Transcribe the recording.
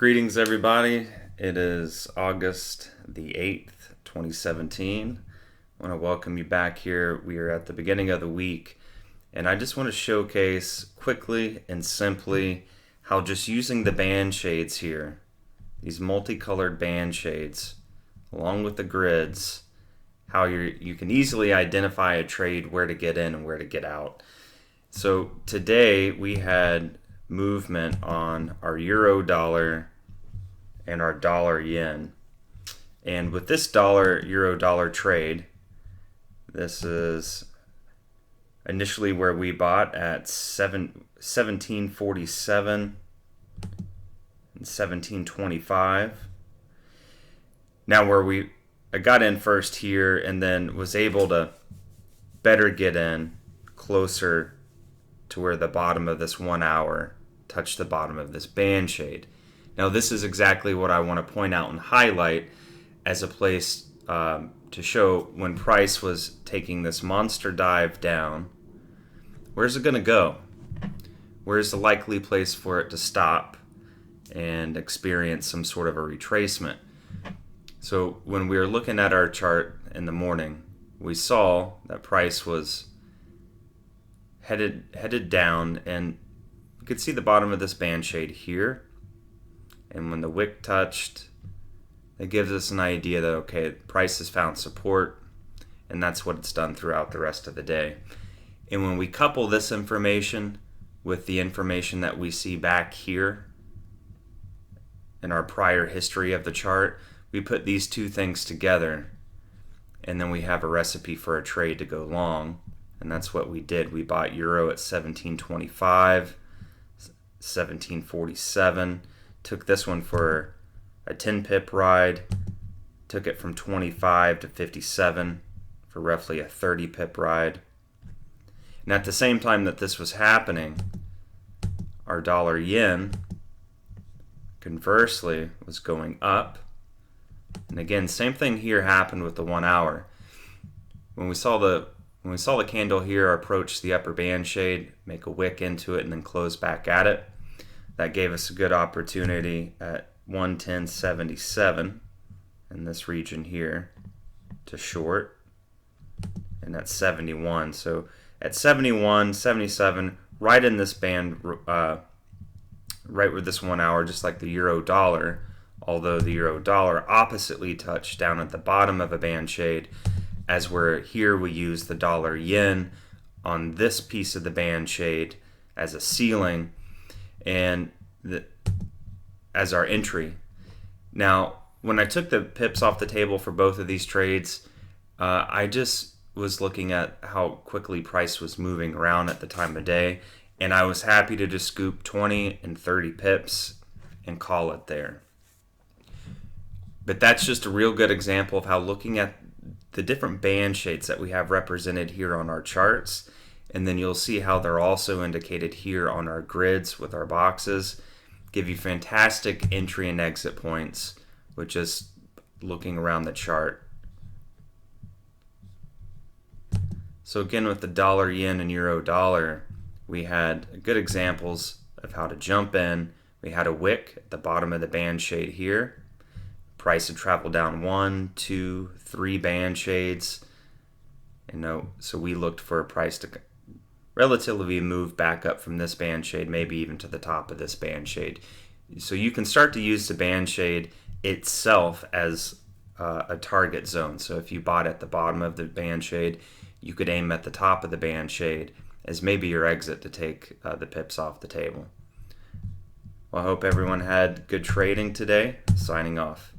Greetings everybody, it is August the 8th, 2017. I want to welcome you back here. We are at the beginning of the week and I just want to showcase quickly and simply how just using the band shades here, these multicolored band shades along with the grids, how you can easily identify a trade, where to get in and where to get out. So today we had movement on our euro dollar and our dollar yen, and with this euro dollar trade, this is initially where we bought at 1747 and 1725. Now where I got in first here and then was able to better get in closer to where the bottom of this 1 hour touched the bottom of this band shade. Now this is exactly what I want to point out and highlight as a place to show when price was taking this monster dive down. Where's it going to go? Where's the likely place for it to stop and experience some sort of a retracement? So when we were looking at our chart in the morning, we saw that price was headed down, and you could see the bottom of this band shade here. And when the wick touched, it gives us an idea that, okay, price has found support, and that's what it's done throughout the rest of the day. And when we couple this information with the information that we see back here in our prior history of the chart, we put these two things together, and then we have a recipe for a trade to go long. And that's what we did. We bought euro at 1725, 1747. Took this one for a 10 pip ride, took it from 25 to 57 for roughly a 30 pip ride. And at the same time that this was happening, our dollar yen conversely was going up. And again, same thing here happened with the 1 hour. When we saw the candle here approach the upper band shade, make a wick into it and then close back at it, that gave us a good opportunity at 110.77 in this region here to short, and at 71. So at 71, 77, right in this band, right with this 1 hour, just like the euro dollar, although the euro dollar oppositely touched down at the bottom of a band shade, as we're here we use the dollar yen on this piece of the band shade as a ceiling and as our entry. Now, when I took the pips off the table for both of these trades, I just was looking at how quickly price was moving around at the time of day, and I was happy to just scoop 20 and 30 pips and call it there. But that's just a real good example of how looking at the different band shades that we have represented here on our charts, and then you'll see how they're also indicated here on our grids with our boxes, give you fantastic entry and exit points with just looking around the chart. So again, with the dollar yen and euro dollar, we had good examples of how to jump in. We had a wick at the bottom of the band shade here. Price had traveled down 1, 2, 3 band shades. So we looked for a price to relatively move back up from this band shade, maybe even to the top of this band shade. So you can start to use the band shade itself as a target zone. So if you bought at the bottom of the band shade, you could aim at the top of the band shade as maybe your exit to take the pips off the table. Well, I hope everyone had good trading today. Signing off.